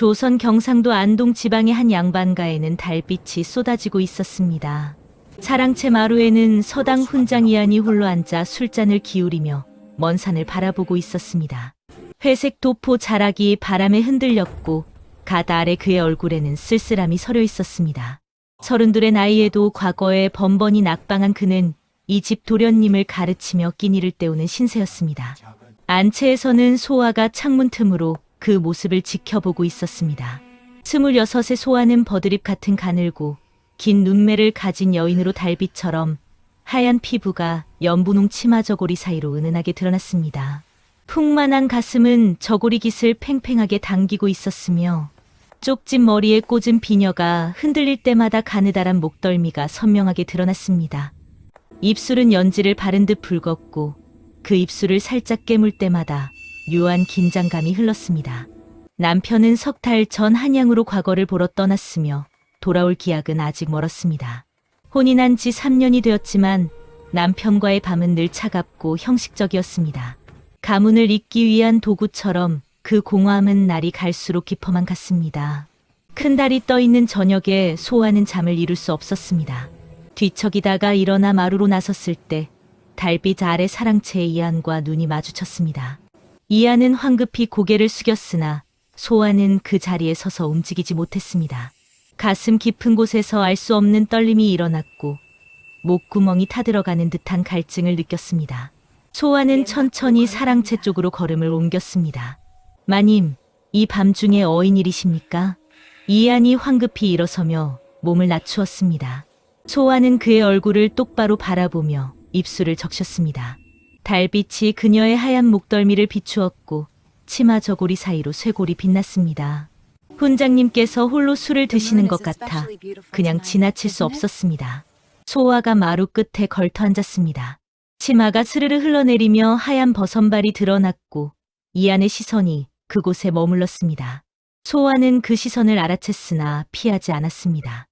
조선 경상도 안동 지방의 한 양반가에는 달빛이 쏟아지고 있었습니다. 사랑채 마루에는 서당 훈장 이한이 홀로 앉아 술잔을 기울이며 먼 산을 바라보고 있었습니다. 회색 도포 자락이 바람에 흔들렸고 가다 아래 그의 얼굴에는 쓸쓸함이 서려 있었습니다. 32의 나이에도 과거에 번번이 낙방한 그는 이 집 도련님을 가르치며 끼니를 때우는 신세였습니다. 안채에서는 소아가 창문 틈으로 그 모습을 지켜보고 있었습니다. 26의 소아는 버드립 같은 가늘고 긴 눈매를 가진 여인으로 달빛처럼 하얀 피부가 연분홍 치마 저고리 사이로 은은하게 드러났습니다. 풍만한 가슴은 저고리 깃을 팽팽하게 당기고 있었으며 쪽진 머리에 꽂은 비녀가 흔들릴 때마다 가느다란 목덜미가 선명하게 드러났습니다. 입술은 연지를 바른 듯 붉었고 그 입술을 살짝 깨물 때마다 묘한 긴장감이 흘렀습니다. 남편은 석 달 전 한양으로 과거를 보러 떠났으며 돌아올 기약은 아직 멀었습니다. 혼인한 지 3년이 되었지만 남편과의 밤은 늘 차갑고 형식적이었습니다. 가문을 잇기 위한 도구처럼 그 공허함은 날이 갈수록 깊어만 갔습니다. 큰 달이 떠있는 저녁에 소아는 잠을 이룰 수 없었습니다. 뒤척이다가 일어나 마루로 나섰을 때 달빛 아래 사랑채의 이한과 눈이 마주쳤습니다. 이한은 황급히 고개를 숙였으나 소아는 그 자리에 서서 움직이지 못했습니다. 가슴 깊은 곳에서 알 수 없는 떨림이 일어났고 목구멍이 타들어가는 듯한 갈증을 느꼈습니다. 소아는 천천히 사랑채 쪽으로 걸음을 옮겼습니다. 마님, 이 밤중에 어인일이십니까? 이한이 황급히 일어서며 몸을 낮추었습니다. 소아는 그의 얼굴을 똑바로 바라보며 입술을 적셨습니다. 달빛이 그녀의 하얀 목덜미를 비추었고 치마 저고리 사이로 쇄골이 빛났습니다. 훈장님께서 홀로 술을 드시는 것 같아 그냥 지나칠 수 없었습니다. 소아가 마루 끝에 걸터 앉았습니다. 치마가 스르르 흘러내리며 하얀 버선발이 드러났고 이안의 시선이 그곳에 머물렀습니다. 소아는 그 시선을 알아챘으나 피하지 않았습니다.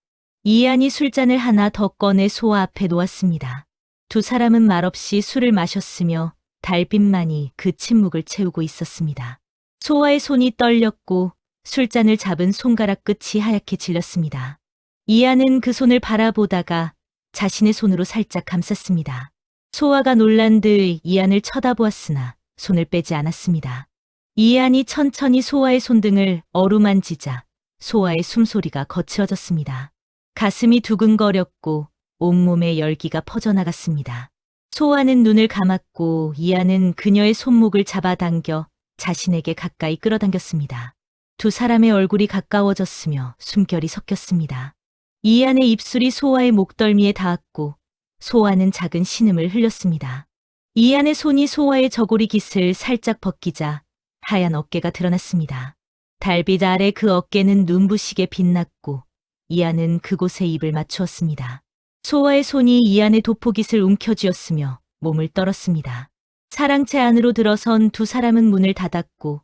이안이 술잔을 하나 더 꺼내 소아 앞에 놓았습니다. 두 사람은 말없이 술을 마셨으며 달빛만이 그 침묵을 채우고 있었습니다. 소아의 손이 떨렸고 술잔을 잡은 손가락 끝이 하얗게 질렸습니다. 이안은 그 손을 바라보다가 자신의 손으로 살짝 감쌌습니다. 소아가 놀란 듯 이안을 쳐다보았으나 손을 빼지 않았습니다. 이안이 천천히 소아의 손등을 어루만지자 소아의 숨소리가 거칠어졌습니다. 가슴이 두근거렸고 온몸에 열기가 퍼져나갔습니다. 소아는 눈을 감았고 이안은 그녀의 손목을 잡아당겨 자신에게 가까이 끌어당겼습니다. 두 사람의 얼굴이 가까워졌으며 숨결이 섞였습니다. 이안의 입술이 소아의 목덜미에 닿았고 소아는 작은 신음을 흘렸습니다. 이안의 손이 소아의 저고리 깃을 살짝 벗기자 하얀 어깨가 드러났습니다. 달빛 아래 그 어깨는 눈부시게 빛났고 이안은 그곳에 입을 맞추었습니다. 소아의 손이 이안의 도포깃을 움켜쥐었으며 몸을 떨었습니다. 사랑채 안으로 들어선 두 사람은 문을 닫았고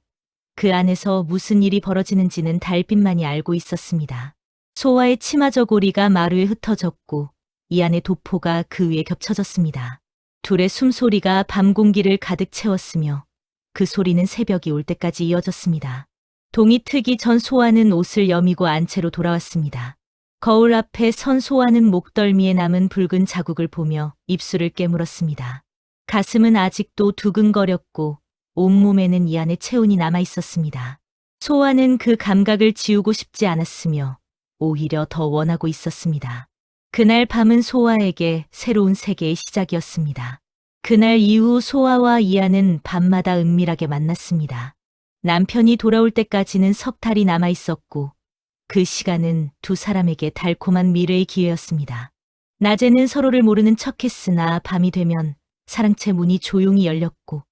그 안에서 무슨 일이 벌어지는지는 달빛만이 알고 있었습니다. 소아의 치마 저고리가 마루에 흩어졌고 이안의 도포가 그 위에 겹쳐졌습니다. 둘의 숨소리가 밤 공기를 가득 채웠으며 그 소리는 새벽이 올 때까지 이어졌습니다. 동이 트기 전 소아는 옷을 여미고 안채로 돌아왔습니다. 거울 앞에 선 소아는 목덜미에 남은 붉은 자국을 보며 입술을 깨물었습니다. 가슴은 아직도 두근거렸고 온몸에는 이안의 체온이 남아 있었습니다. 소아는 그 감각을 지우고 싶지 않았으며 오히려 더 원하고 있었습니다. 그날 밤은 소아에게 새로운 세계의 시작이었습니다. 그날 이후 소아와 이안은 밤마다 은밀하게 만났습니다. 남편이 돌아올 때까지는 석 달이 남아 있었고 그 시간은 두 사람에게 달콤한 미래의 기회였습니다. 낮에는 서로를 모르는 척했으나 밤이 되면 사랑채 문이 조용히 열렸고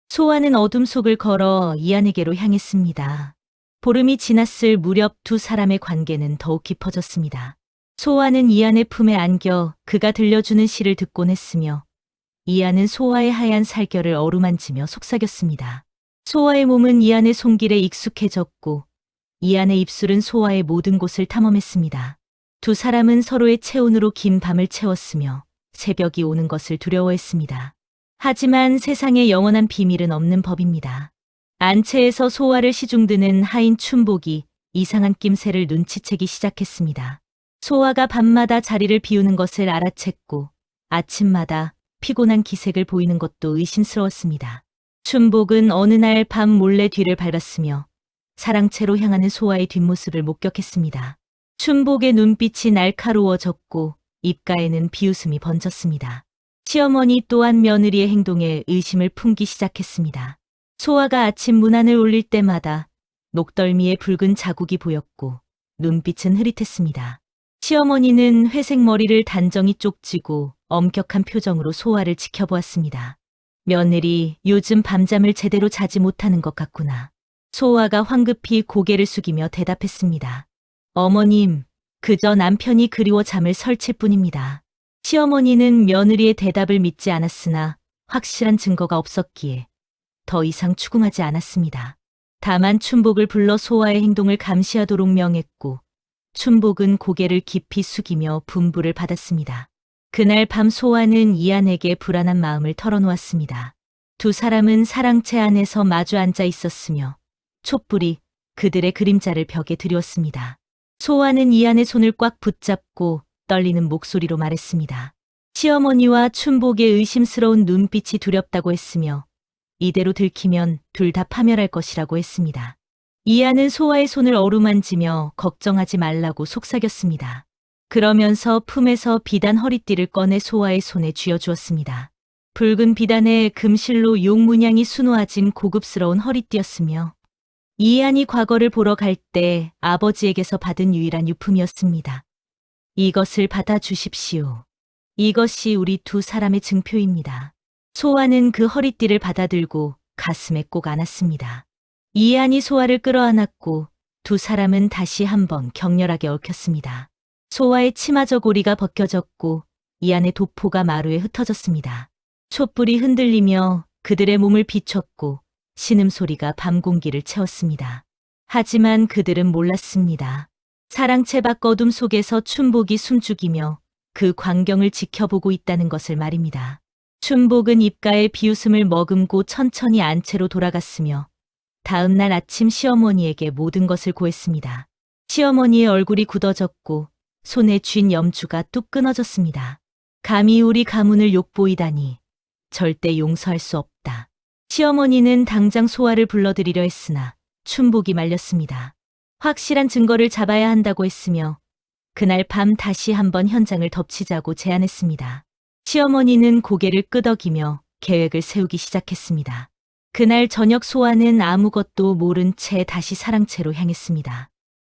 소아는 어둠 속을 걸어 이안에게로 향했습니다. 보름이 지났을 무렵 두 사람의 관계는 더욱 깊어졌습니다. 소아는 이안의 품에 안겨 그가 들려주는 시를 듣곤 했으며 이안은 소아의 하얀 살결을 어루만지며 속삭였습니다. 소아의 몸은 이안의 손길에 익숙해졌고 이안의 입술은 소아의 모든 곳을 탐험했습니다. 두 사람은 서로의 체온으로 긴 밤을 채웠으며 새벽이 오는 것을 두려워했습니다. 하지만 세상에 영원한 비밀은 없는 법입니다. 안채에서 소아를 시중드는 하인 춘복이 이상한 낌새를 눈치채기 시작했습니다. 소아가 밤마다 자리를 비우는 것을 알아챘고 아침마다 피곤한 기색을 보이는 것도 의심스러웠습니다. 춘복은 어느 날 밤 몰래 뒤를 밟았으며 사랑채로 향하는 소아의 뒷모습을 목격했습니다. 춘복의 눈빛이 날카로워졌고 입가에는 비웃음이 번졌습니다. 시어머니 또한 며느리의 행동에 의심을 품기 시작했습니다. 소아가 아침 문안을 올릴 때마다 목덜미에 붉은 자국이 보였고 눈빛은 흐릿했습니다. 시어머니는 회색 머리를 단정히 쪽지고 엄격한 표정으로 소아를 지켜보았습니다. 며느리, 요즘 밤잠을 제대로 자지 못하는 것 같구나. 소아가 황급히 고개를 숙이며 대답했습니다. 어머님, 그저 남편이 그리워 잠을 설칠 뿐입니다. 시어머니는 며느리의 대답을 믿지 않았으나 확실한 증거가 없었기에 더 이상 추궁하지 않았습니다. 다만 춘복을 불러 소아의 행동을 감시하도록 명했고 춘복은 고개를 깊이 숙이며 분부를 받았습니다. 그날 밤 소아는 이안에게 불안한 마음을 털어놓았습니다. 두 사람은 사랑채 안에서 마주 앉아 있었으며 촛불이 그들의 그림자를 벽에 들여왔습니다. 소아는 이안의 손을 꽉 붙잡고 떨리는 목소리로 말했습니다. 시어머니와 춘복의 의심스러운 눈빛이 두렵다고 했으며 이대로 들키면 둘 다 파멸할 것이라고 했습니다. 이안은 소아의 손을 어루만지며 걱정하지 말라고 속삭였습니다. 그러면서 품에서 비단 허리띠를 꺼내 소아의 손에 쥐어주었습니다. 붉은 비단에 금실로 용 문양이 수놓아진 고급스러운 허리띠였으며 이안이 과거를 보러 갈 때 아버지에게서 받은 유일한 유품이었습니다. 이것을 받아주십시오. 이것이 우리 두 사람의 증표입니다. 소아는 그 허리띠를 받아들고 가슴에 꼭 안았습니다. 이안이 소아를 끌어안았고 두 사람은 다시 한번 격렬하게 얽혔습니다. 소아의 치마 저고리가 벗겨졌고 이안의 도포가 마루에 흩어졌습니다. 촛불이 흔들리며 그들의 몸을 비췄고 신음소리가 밤 공기를 채웠습니다. 하지만 그들은 몰랐습니다. 사랑채 밖 어둠 속에서 춘복이 숨죽이며 그 광경을 지켜보고 있다는 것을 말입니다. 춘복은 입가에 비웃음을 머금고 천천히 안채로 돌아갔으며 다음 날 아침 시어머니에게 모든 것을 고했습니다. 시어머니의 얼굴이 굳어졌고 손에 쥔 염주가 뚝 끊어졌습니다. 감히 우리 가문을 욕보이다니 절대 용서할 수 없다. 시어머니는 당장 소아를 불러들이려 했으나 춘복이 말렸습니다. 확실한 증거를 잡아야 한다고 했으며 그날 밤 다시 한번 현장을 덮치자고 제안했습니다. 시어머니는 고개를 끄덕이며 계획을 세우기 시작했습니다. 그날 저녁 소아는 아무것도 모른 채 다시 사랑채로 향했습니다.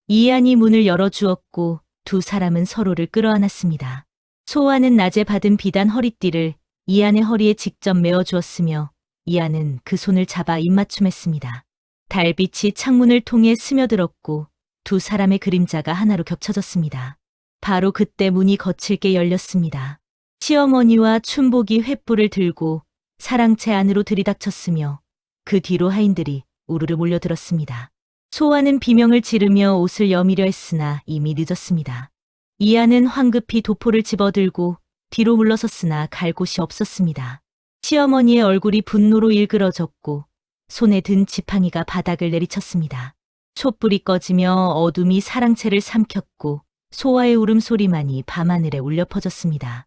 이안이 문을 열어주었고 두 사람은 서로를 끌어안았습니다. 소아는 낮에 받은 비단 허리띠를 이안의 허리에 직접 메어주었으며 이안은 그 손을 잡아 입맞춤했습니다. 달빛이 창문을 통해 스며들었고 두 사람의 그림자가 하나로 겹쳐졌습니다. 바로 그때 문이 거칠게 열렸습니다. 시어머니와 춘복이 횃불을 들고 사랑채 안으로 들이닥쳤으며 그 뒤로 하인들이 우르르 몰려들었습니다. 소아는 비명을 지르며 옷을 여미려 했으나 이미 늦었습니다. 이안은 황급히 도포를 집어들고 뒤로 물러섰으나 갈 곳이 없었습니다. 시어머니의 얼굴이 분노로 일그러졌고 손에 든 지팡이가 바닥을 내리쳤습니다. 촛불이 꺼지며 어둠이 사랑채를 삼켰고 소아의 울음소리만이 밤하늘에 울려 퍼졌습니다.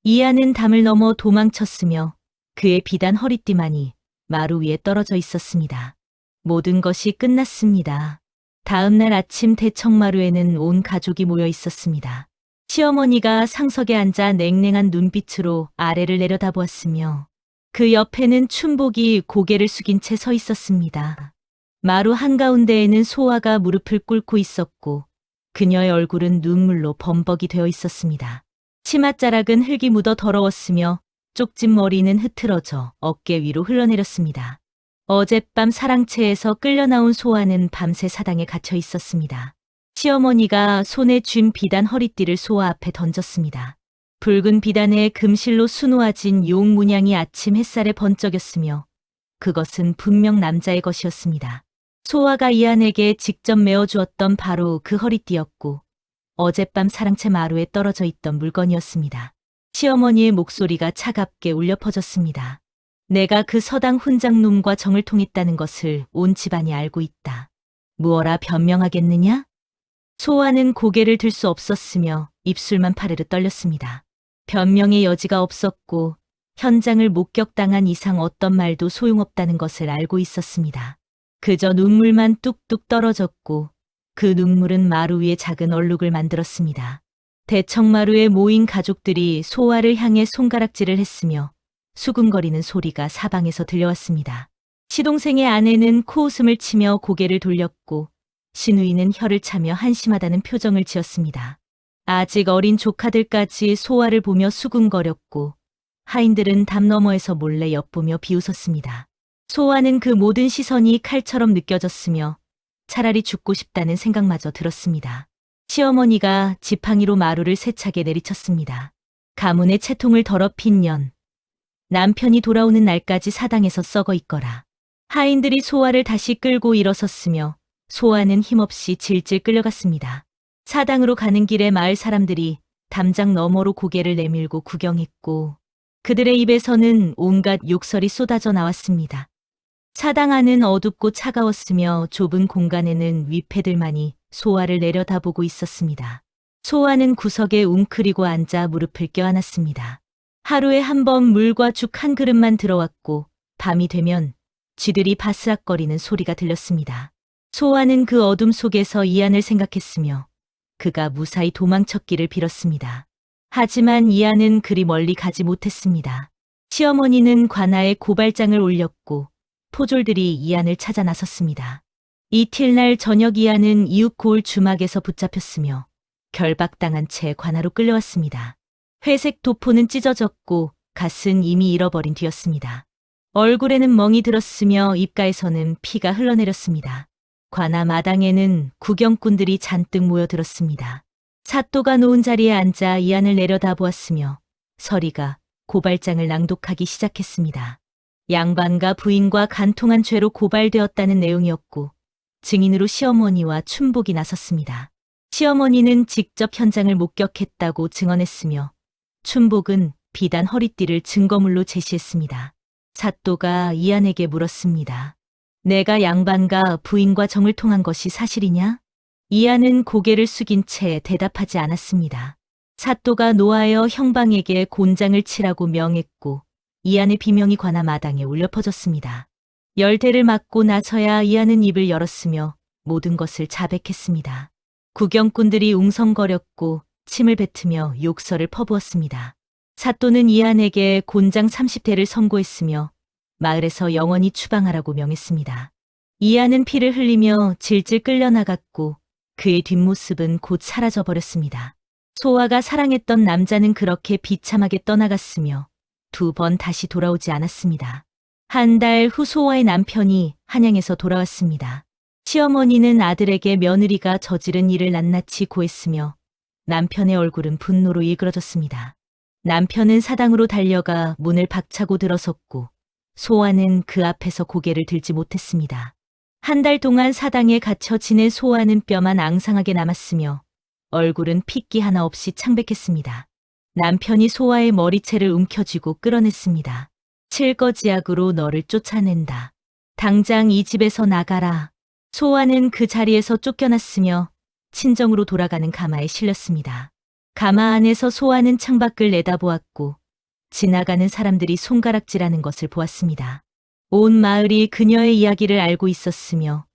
이안은 담을 넘어 도망쳤으며 그의 비단 허리띠만이 마루 위에 떨어져 있었습니다. 모든 것이 끝났습니다. 다음 날 아침 대청마루에는 온 가족이 모여 있었습니다. 시어머니가 상석에 앉아 냉랭한 눈빛으로 아래를 내려다보았으며 그 옆에는 춘복이 고개를 숙인 채 서 있었습니다. 마루 한가운데에는 소아가 무릎을 꿇고 있었고 그녀의 얼굴은 눈물로 범벅이 되어 있었습니다. 치맛자락은 흙이 묻어 더러웠으며 쪽진 머리는 흐트러져 어깨 위로 흘러내렸습니다. 어젯밤 사랑채에서 끌려나온 소아는 밤새 사당에 갇혀 있었습니다. 시어머니가 손에 쥔 비단 허리띠를 소아 앞에 던졌습니다. 붉은 비단에 금실로 수놓아진 용 문양이 아침 햇살에 번쩍였으며 그것은 분명 남자의 것이었습니다. 소아가 이안에게 직접 메어주었던 바로 그 허리띠였고 어젯밤 사랑채 마루에 떨어져 있던 물건이었습니다. 시어머니의 목소리가 차갑게 울려 퍼졌습니다. 내가 그 서당 훈장놈과 정을 통했다는 것을 온 집안이 알고 있다. 무어라 변명하겠느냐? 소아는 고개를 들 수 없었으며 입술만 파르르 떨렸습니다. 변명의 여지가 없었고 현장을 목격당한 이상 어떤 말도 소용없다는 것을 알고 있었습니다. 그저 눈물만 뚝뚝 떨어졌고 그 눈물은 마루 위에 작은 얼룩을 만들었습니다. 대청마루에 모인 가족들이 소아를 향해 손가락질을 했으며 수군거리는 소리가 사방에서 들려왔습니다. 시동생의 아내는 코웃음을 치며 고개를 돌렸고 시누이는 혀를 차며 한심하다는 표정을 지었습니다. 아직 어린 조카들까지 소아를 보며 수군거렸고 하인들은 담 너머에서 몰래 엿보며 비웃었습니다. 소아는 그 모든 시선이 칼처럼 느껴졌으며 차라리 죽고 싶다는 생각마저 들었습니다. 시어머니가 지팡이로 마루를 세차게 내리쳤습니다. 가문의 채통을 더럽힌 년. 남편이 돌아오는 날까지 사당에서 썩어 있거라. 하인들이 소아를 다시 끌고 일어섰으며 소아는 힘없이 질질 끌려갔습니다. 사당으로 가는 길에 마을 사람들이 담장 너머로 고개를 내밀고 구경했고 그들의 입에서는 온갖 욕설이 쏟아져 나왔습니다. 사당 안은 어둡고 차가웠으며 좁은 공간에는 위패들만이 소아를 내려다보고 있었습니다. 소아는 구석에 웅크리고 앉아 무릎을 껴안았습니다. 하루에 한 번 물과 죽 한 그릇만 들어왔고 밤이 되면 쥐들이 바스락거리는 소리가 들렸습니다. 소아는 그 어둠 속에서 이안을 생각했으며 그가 무사히 도망쳤기를 빌었습니다. 하지만 이안은 그리 멀리 가지 못했습니다. 시어머니는 관아에 고발장을 올렸고 포졸들이 이안을 찾아 나섰습니다. 이튿날 저녁 이안은 이웃 고을 주막에서 붙잡혔으며 결박당한 채 관아로 끌려왔습니다. 회색 도포는 찢어졌고 갓은 이미 잃어버린 뒤였습니다. 얼굴에는 멍이 들었으며 입가에서는 피가 흘러내렸습니다. 관아 마당에는 구경꾼들이 잔뜩 모여들었습니다. 사또가 놓은 자리에 앉아 이안을 내려다보았으며 서리가 고발장을 낭독하기 시작했습니다. 양반과 부인과 간통한 죄로 고발되었다는 내용이었고 증인으로 시어머니와 춘복이 나섰습니다. 시어머니는 직접 현장을 목격했다고 증언했으며 춘복은 비단 허리띠를 증거물로 제시했습니다. 사또가 이안에게 물었습니다. 내가 양반과 부인과 정을 통한 것이 사실이냐? 이안은 고개를 숙인 채 대답하지 않았습니다. 사또가 노하여 형방에게 곤장을 치라고 명했고 이안의 비명이 관아 마당에 울려 퍼졌습니다. 열대를 맞고 나서야 이안은 입을 열었으며 모든 것을 자백했습니다. 구경꾼들이 웅성거렸고 침을 뱉으며 욕설을 퍼부었습니다. 사또는 이안에게 곤장 30대를 선고했으며 마을에서 영원히 추방하라고 명했습니다. 이안은 피를 흘리며 질질 끌려나갔고 그의 뒷모습은 곧 사라져버렸습니다. 소아가 사랑했던 남자는 그렇게 비참하게 떠나갔으며 2번 다시 돌아오지 않았습니다. 한 달 후 소아의 남편이 한양에서 돌아왔습니다. 시어머니는 아들에게 며느리가 저지른 일을 낱낱이 고했으며 남편의 얼굴은 분노로 일그러졌습니다. 남편은 사당으로 달려가 문을 박차고 들어섰고 소아는 그 앞에서 고개를 들지 못했습니다. 한 달 동안 사당에 갇혀 지낸 소아는 뼈만 앙상하게 남았으며 얼굴은 핏기 하나 없이 창백했습니다. 남편이 소아의 머리채를 움켜쥐고 끌어냈습니다. 칠거지약으로 너를 쫓아낸다. 당장 이 집에서 나가라. 소아는 그 자리에서 쫓겨났으며 친정으로 돌아가는 가마에 실렸습니다. 가마 안에서 소아는 창밖을 내다보았고 지나가는 사람들이 손가락질하는 것을 보았습니다. 온 마을이 그녀의 이야기를 알고 있었으며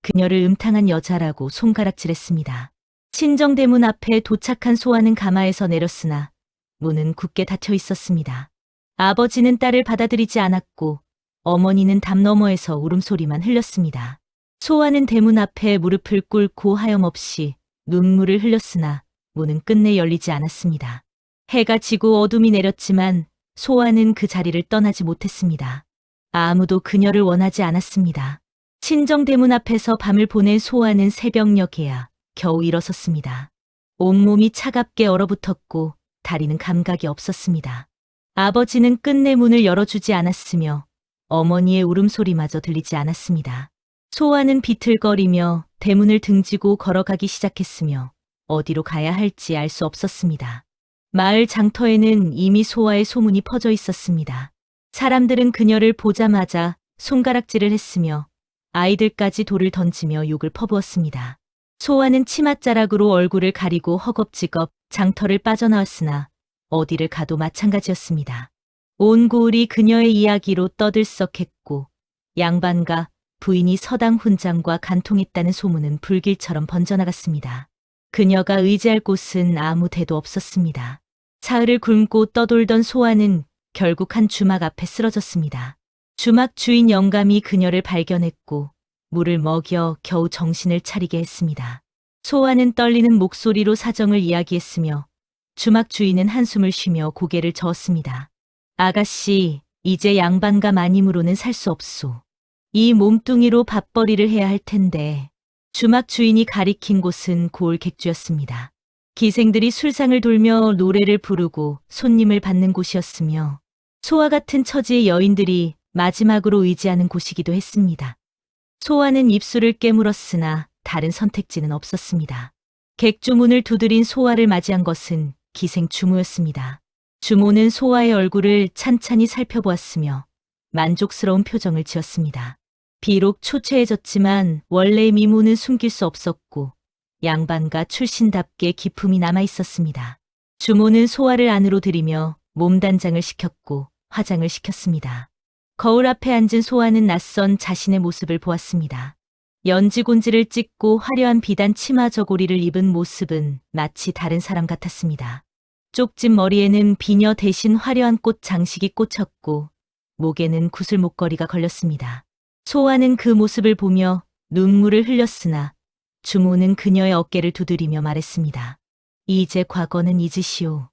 그녀를 음탕한 여자라고 손가락질했습니다. 친정대문 앞에 도착한 소아는 가마에서 내렸으나 문은 굳게 닫혀 있었습니다. 아버지는 딸을 받아들이지 않았고 어머니는 담 너머에서 울음소리만 흘렸습니다. 소아는 대문 앞에 무릎을 꿇고 하염없이 눈물을 흘렸으나 문은 끝내 열리지 않았습니다. 해가 지고 어둠이 내렸지만 소아는 그 자리를 떠나지 못했습니다. 아무도 그녀를 원하지 않았습니다. 친정 대문 앞에서 밤을 보낸 소아는 새벽녘에야 겨우 일어섰습니다. 온몸이 차갑게 얼어붙었고 다리는 감각이 없었습니다. 아버지는 끝내 문을 열어주지 않았으며 어머니의 울음소리마저 들리지 않았습니다. 소아는 비틀거리며 대문을 등지고 걸어가기 시작했으며 어디로 가야 할지 알 수 없었습니다. 마을 장터에는 이미 소아의 소문이 퍼져 있었습니다. 사람들은 그녀를 보자마자 손가락질을 했으며 아이들까지 돌을 던지며 욕을 퍼부었습니다. 소아는 치맛자락으로 얼굴을 가리고 허겁지겁 장터를 빠져나왔으나 어디를 가도 마찬가지였습니다. 온 고을이 그녀의 이야기로 떠들썩했고 양반과 부인이 서당 훈장과 간통했다는 소문은 불길처럼 번져나갔습니다. 그녀가 의지할 곳은 아무 데도 없었습니다. 사흘을 굶고 떠돌던 소아는 결국 한 주막 앞에 쓰러졌습니다. 주막 주인 영감이 그녀를 발견했고 물을 먹여 겨우 정신을 차리게 했습니다. 소아는 떨리는 목소리로 사정을 이야기했으며 주막 주인은 한숨을 쉬며 고개를 저었습니다. 아가씨, 이제 양반과 마님으로는 살 수 없소. 이 몸뚱이로 밥벌이를 해야 할 텐데. 주막 주인이 가리킨 곳은 고을 객주였습니다. 기생들이 술상을 돌며 노래를 부르고 손님을 받는 곳이었으며 소아 같은 처지의 여인들이 마지막으로 의지하는 곳이기도 했습니다. 소아는 입술을 깨물었으나 다른 선택지는 없었습니다. 객주 문을 두드린 소아를 맞이한 것은 기생 주모였습니다. 주모는 소아의 얼굴을 찬찬히 살펴보았으며 만족스러운 표정을 지었습니다. 비록 초췌해졌지만 원래의 미모는 숨길 수 없었고 양반과 출신답게 기품이 남아 있었습니다. 주모는 소아를 안으로 들이며 몸단장을 시켰고 화장을 시켰습니다. 거울 앞에 앉은 소아는 낯선 자신의 모습을 보았습니다. 연지곤지를 찢고 화려한 비단 치마 저고리를 입은 모습은 마치 다른 사람 같았습니다. 쪽진 머리에는 비녀 대신 화려한 꽃 장식이 꽂혔고 목에는 구슬 목걸이가 걸렸습니다. 소아는 그 모습을 보며 눈물을 흘렸으나 주모는 그녀의 어깨를 두드리며 말했습니다. 이제 과거는 잊으시오.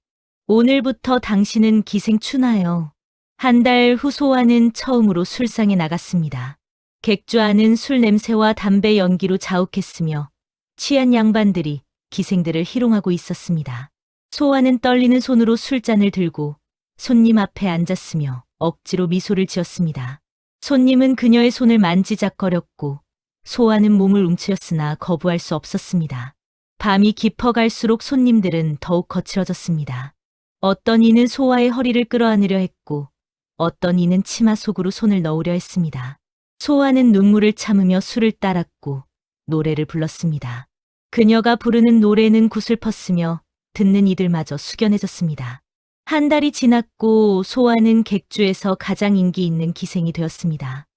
오늘부터 당신은 기생추나요. 한 달 후 소아는 처음으로 술상에 나갔습니다. 객주 안은 술 냄새와 담배 연기로 자욱했으며 취한 양반들이 기생들을 희롱하고 있었습니다. 소아는 떨리는 손으로 술잔을 들고 손님 앞에 앉았으며 억지로 미소를 지었습니다. 손님은 그녀의 손을 만지작거렸고 소아는 몸을 움츠렸으나 거부할 수 없었습니다. 밤이 깊어갈수록 손님들은 더욱 거칠어졌습니다. 어떤 이는 소아의 허리를 끌어안으려 했고 어떤 이는 치마 속으로 손을 넣으려 했습니다. 소아는 눈물을 참으며 술을 따랐고 노래를 불렀습니다. 그녀가 부르는 노래는 구슬펐으며 듣는 이들마저 숙연해졌습니다. 한 달이 지났고 소아는 객주에서 가장 인기 있는 기생이 되었습니다.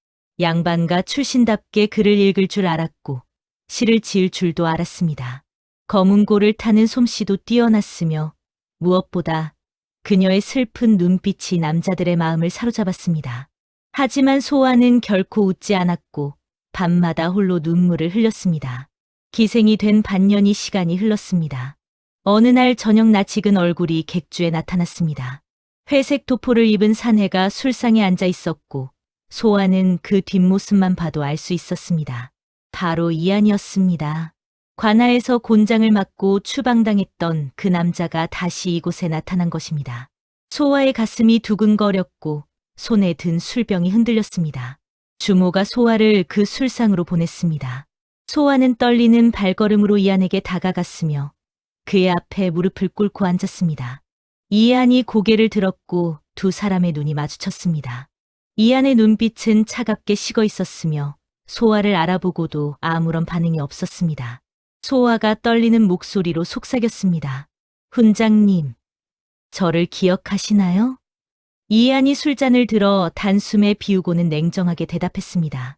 양반과 출신답게 글을 읽을 줄 알았고 시를 지을 줄도 알았습니다. 검은고를 타는 솜씨도 뛰어났으며 무엇보다 그녀의 슬픈 눈빛이 남자들의 마음을 사로잡았습니다. 하지만 소아는 결코 웃지 않았고 밤마다 홀로 눈물을 흘렸습니다. 기생이 된 반년이 시간이 흘렀습니다. 어느 날 저녁 낯익은 얼굴이 객주에 나타났습니다. 회색 도포를 입은 사내가 술상에 앉아 있었고 소아는 그 뒷모습만 봐도 알 수 있었습니다. 바로 이안이었습니다. 관아에서 곤장을 맡고 추방당했던 그 남자가 다시 이곳에 나타난 것입니다. 소아의 가슴이 두근거렸고 손에 든 술병이 흔들렸습니다. 주모가 소아를 그 술상으로 보냈습니다. 소아는 떨리는 발걸음으로 이안에게 다가갔으며 그의 앞에 무릎을 꿇고 앉았습니다. 이안이 고개를 들었고 두 사람의 눈이 마주쳤습니다. 이안의 눈빛은 차갑게 식어 있었으며 소아를 알아보고도 아무런 반응이 없었습니다. 소아가 떨리는 목소리로 속삭였습니다. 훈장님, 저를 기억하시나요? 이안이 술잔을 들어 단숨에 비우고는 냉정하게 대답했습니다.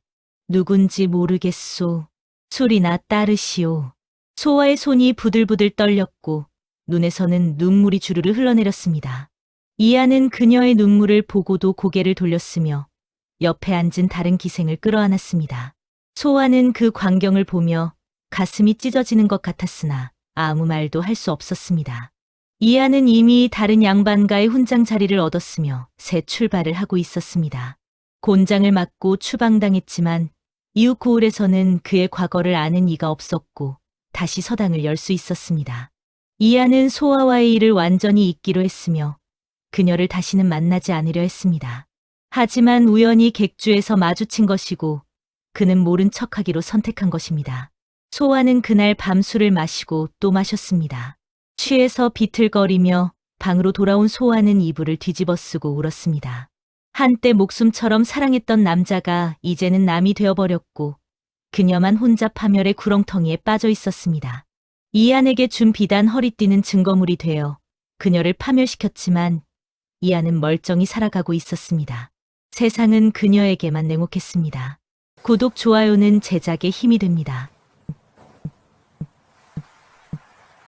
누군지 모르겠소. 술이나 따르시오. 소아의 손이 부들부들 떨렸고 눈에서는 눈물이 주르르 흘러내렸습니다. 이안은 그녀의 눈물을 보고도 고개를 돌렸으며 옆에 앉은 다른 기생을 끌어안았습니다. 소아는 그 광경을 보며 가슴이 찢어지는 것 같았으나 아무 말도 할 수 없었습니다. 이안은 이미 다른 양반가의 훈장 자리를 얻었으며 새 출발을 하고 있었습니다. 곤장을 맞고 추방당했지만 이웃 고을에서는 그의 과거를 아는 이가 없었고 다시 서당을 열 수 있었습니다. 이안은 소아와의 일을 완전히 잊기로 했으며 그녀를 다시는 만나지 않으려 했습니다. 하지만 우연히 객주에서 마주친 것이고 그는 모른 척하기로 선택한 것입니다. 소아는 그날 밤술을 마시고 또 마셨습니다. 취해서 비틀거리며 방으로 돌아온 소아는 이불을 뒤집어 쓰고 울었습니다. 한때 목숨처럼 사랑했던 남자가 이제는 남이 되어버렸고 그녀만 혼자 파멸의 구렁텅이에 빠져 있었습니다. 이안에게 준 비단 허리띠는 증거물이 되어 그녀를 파멸시켰지만 이안은 멀쩡히 살아가고 있었습니다. 세상은 그녀에게만 냉혹했습니다. 구독, 좋아요는 제작에 힘이 됩니다.